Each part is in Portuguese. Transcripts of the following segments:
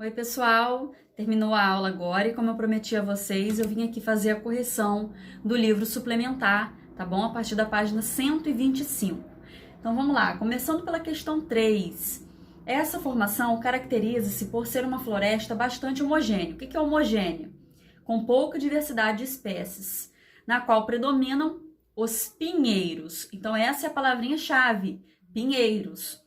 Oi, pessoal! Terminou a aula agora e, como eu prometi a vocês, eu vim aqui fazer a correção do livro suplementar, tá bom? A partir da página 125. Então vamos lá, começando pela questão 3. Essa formação caracteriza-se por ser uma floresta bastante homogênea. O que é homogênea? Com pouca diversidade de espécies, na qual predominam os pinheiros. Então essa é a palavrinha-chave, pinheiros.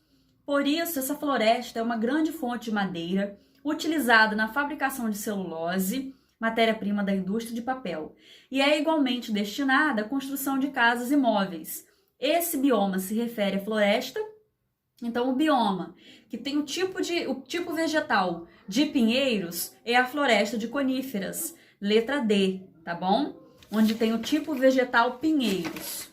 Por isso, essa floresta é uma grande fonte de madeira, utilizada na fabricação de celulose, matéria-prima da indústria de papel, e é igualmente destinada à construção de casas e móveis. Esse bioma se refere à floresta. Então, o bioma que tem o tipo vegetal de pinheiros é a floresta de coníferas, letra D, tá bom? Onde tem o tipo vegetal pinheiros.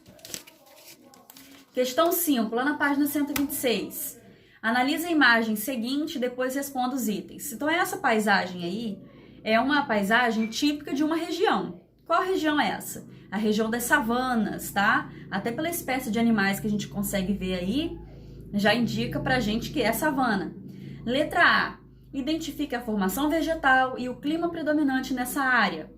Questão 5, lá na página 126. Analise a imagem seguinte e depois responda os itens. Então, essa paisagem aí é uma paisagem típica de uma região. Qual região é essa? A região das savanas, tá? Até pela espécie de animais que a gente consegue ver aí, já indica pra gente que é savana. Letra A. Identifique a formação vegetal e o clima predominante nessa área.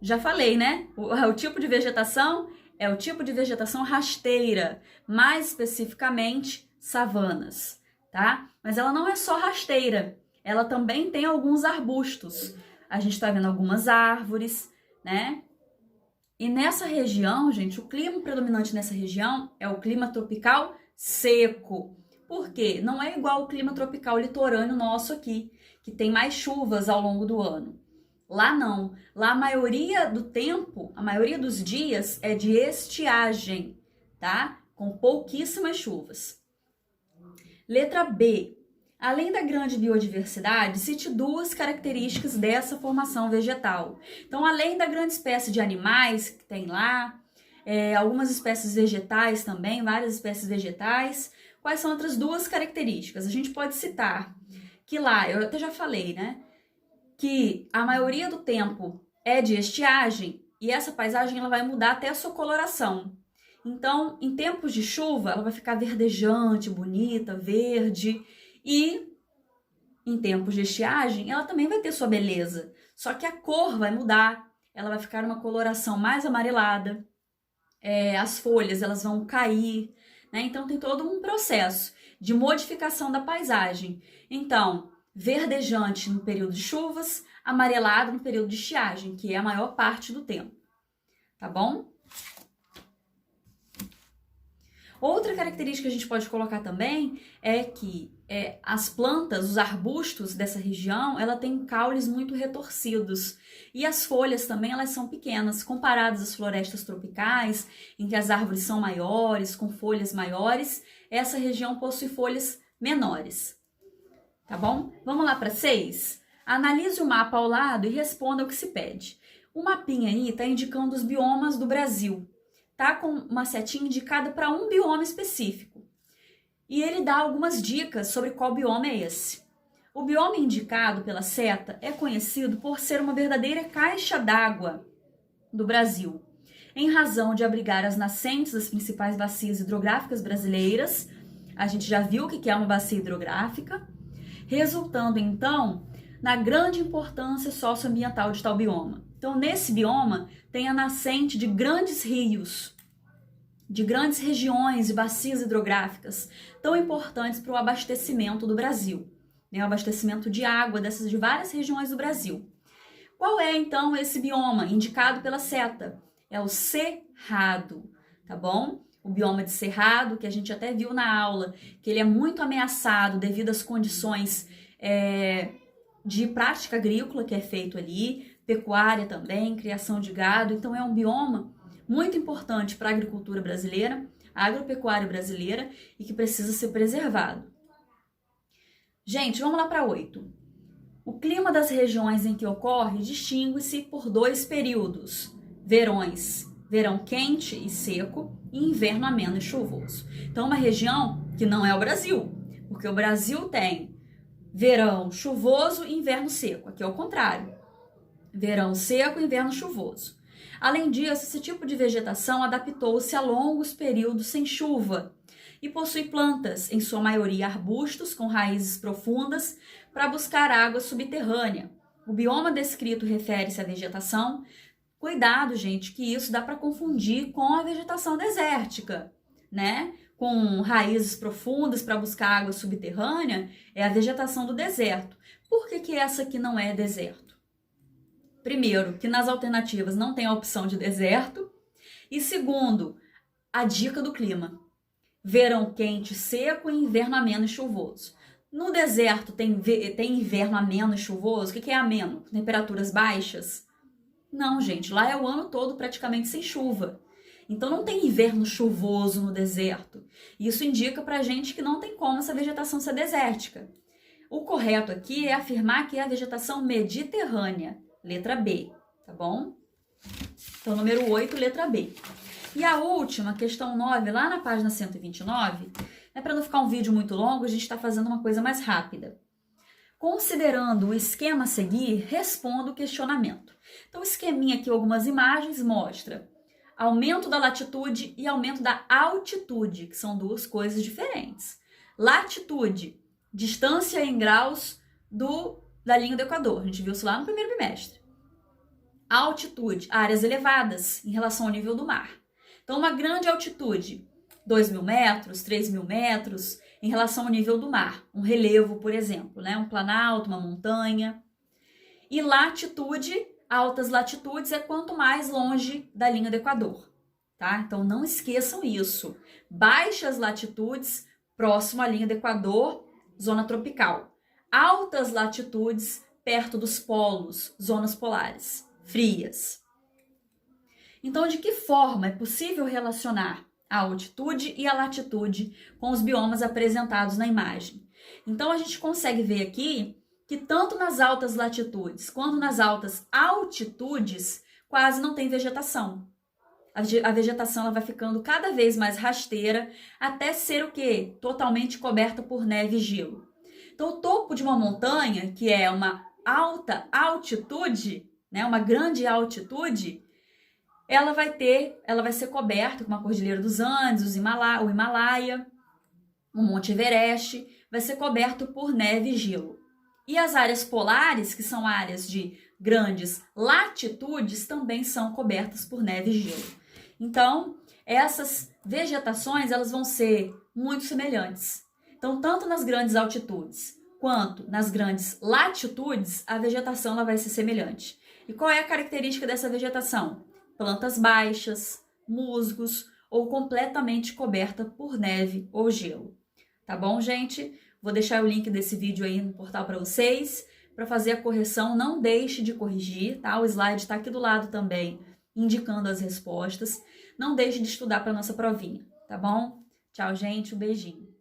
Já falei, né? O tipo de vegetação é o tipo de vegetação rasteira, mais especificamente savanas, tá? Mas ela não é só rasteira, ela também tem alguns arbustos. A gente tá vendo algumas árvores, né? E nessa região, gente, o clima predominante nessa região é o clima tropical seco. Por quê? Não é igual o clima tropical litorâneo nosso aqui, que tem mais chuvas ao longo do ano. Lá não. Lá a maioria do tempo, a maioria dos dias é de estiagem, tá? Com pouquíssimas chuvas. Letra B. Além da grande biodiversidade, cite duas características dessa formação vegetal. Então, além da grande espécie de animais que tem lá, algumas espécies vegetais também, várias espécies vegetais, quais são outras duas características? A gente pode citar que lá, eu até já falei, né? Que a maioria do tempo é de estiagem e essa paisagem ela vai mudar até a sua coloração. Então, em tempos de chuva, ela vai ficar verdejante, bonita, verde, e em tempos de estiagem, ela também vai ter sua beleza. Só que a cor vai mudar, ela vai ficar uma coloração mais amarelada, as folhas elas vão cair, né? Então, tem todo um processo de modificação da paisagem. Então, verdejante no período de chuvas, amarelado no período de estiagem, que é a maior parte do tempo, tá bom? Outra característica que a gente pode colocar também é que as plantas, os arbustos dessa região, ela tem caules muito retorcidos e as folhas também elas são pequenas, comparadas às florestas tropicais, em que as árvores são maiores, com folhas maiores, essa região possui folhas menores. Tá bom? Vamos lá para 6? Analise o mapa ao lado e responda o que se pede. O mapinha aí está indicando os biomas do Brasil. Tá com uma setinha indicada para um bioma específico. E ele dá algumas dicas sobre qual bioma é esse. O bioma indicado pela seta é conhecido por ser uma verdadeira caixa d'água do Brasil, em razão de abrigar as nascentes das principais bacias hidrográficas brasileiras. A gente já viu o que é uma bacia hidrográfica, resultando então na grande importância socioambiental de tal bioma. Então, nesse bioma tem a nascente de grandes rios, de grandes regiões e bacias hidrográficas tão importantes para o abastecimento do Brasil, né? O abastecimento de água de várias regiões do Brasil. Qual é então esse bioma indicado pela seta? É o cerrado, tá bom? O bioma de cerrado, que a gente até viu na aula, que ele é muito ameaçado devido às condições de prática agrícola que é feito ali, pecuária também, criação de gado. Então é um bioma muito importante para a agricultura brasileira, a agropecuária brasileira, e que precisa ser preservado. Gente, vamos lá para 8. O clima das regiões em que ocorre distingue-se por dois períodos: verões, verão quente e seco, e inverno ameno e chuvoso. Então, uma região que não é o Brasil, porque o Brasil tem verão chuvoso e inverno seco. Aqui é o contrário. Verão seco e inverno chuvoso. Além disso, esse tipo de vegetação adaptou-se a longos períodos sem chuva e possui plantas, em sua maioria arbustos com raízes profundas, para buscar água subterrânea. O bioma descrito refere-se à vegetação. Cuidado, gente, que isso dá para confundir com a vegetação desértica, né? Com raízes profundas para buscar água subterrânea, é a vegetação do deserto. Por que essa aqui não é deserto? Primeiro, que nas alternativas não tem a opção de deserto. E segundo, a dica do clima. Verão quente, seco e inverno ameno e chuvoso. No deserto tem inverno ameno e chuvoso? O que é ameno? Temperaturas baixas? Não, gente, lá é o ano todo praticamente sem chuva. Então não tem inverno chuvoso no deserto. Isso indica pra gente que não tem como essa vegetação ser desértica. O correto aqui é afirmar que é a vegetação mediterrânea, letra B, tá bom? Então, número 8, letra B. E a última, questão 9, lá na página 129, para não ficar um vídeo muito longo, a gente está fazendo uma coisa mais rápida. Considerando o esquema a seguir, responda o questionamento. Então, o esqueminha aqui, algumas imagens, mostra aumento da latitude e aumento da altitude, que são duas coisas diferentes. Latitude, distância em graus da linha do Equador. A gente viu isso lá no primeiro bimestre. Altitude, áreas elevadas em relação ao nível do mar. Então, uma grande altitude, 2.000 metros, 3.000 metros, em relação ao nível do mar. Um relevo, por exemplo, né? Um planalto, uma montanha. E latitude, altas latitudes, é quanto mais longe da linha do Equador, tá? Então, não esqueçam isso. Baixas latitudes, próximo à linha do Equador, zona tropical. Altas latitudes, perto dos polos, zonas polares, frias. Então, de que forma é possível relacionar a altitude e a latitude com os biomas apresentados na imagem? Então, a gente consegue ver aqui que tanto nas altas latitudes quanto nas altas altitudes quase não tem vegetação. A vegetação ela vai ficando cada vez mais rasteira até ser o quê? Totalmente coberta por neve e gelo. Então, o topo de uma montanha, que é uma alta altitude, né, uma grande altitude, ela vai ser coberta com uma cordilheira dos Andes, o Himalaia, o Monte Everest, vai ser coberto por neve e gelo. E as áreas polares, que são áreas de grandes latitudes, também são cobertas por neve e gelo. Então, essas vegetações elas vão ser muito semelhantes. Então, tanto nas grandes altitudes quanto nas grandes latitudes, a vegetação ela vai ser semelhante. E qual é a característica dessa vegetação? Plantas baixas, musgos ou completamente coberta por neve ou gelo. Tá bom, gente? Vou deixar o link desse vídeo aí no portal para vocês. Para fazer a correção, não deixe de corrigir, tá? O slide está aqui do lado também, indicando as respostas. Não deixe de estudar para nossa provinha, tá bom? Tchau, gente. Um beijinho.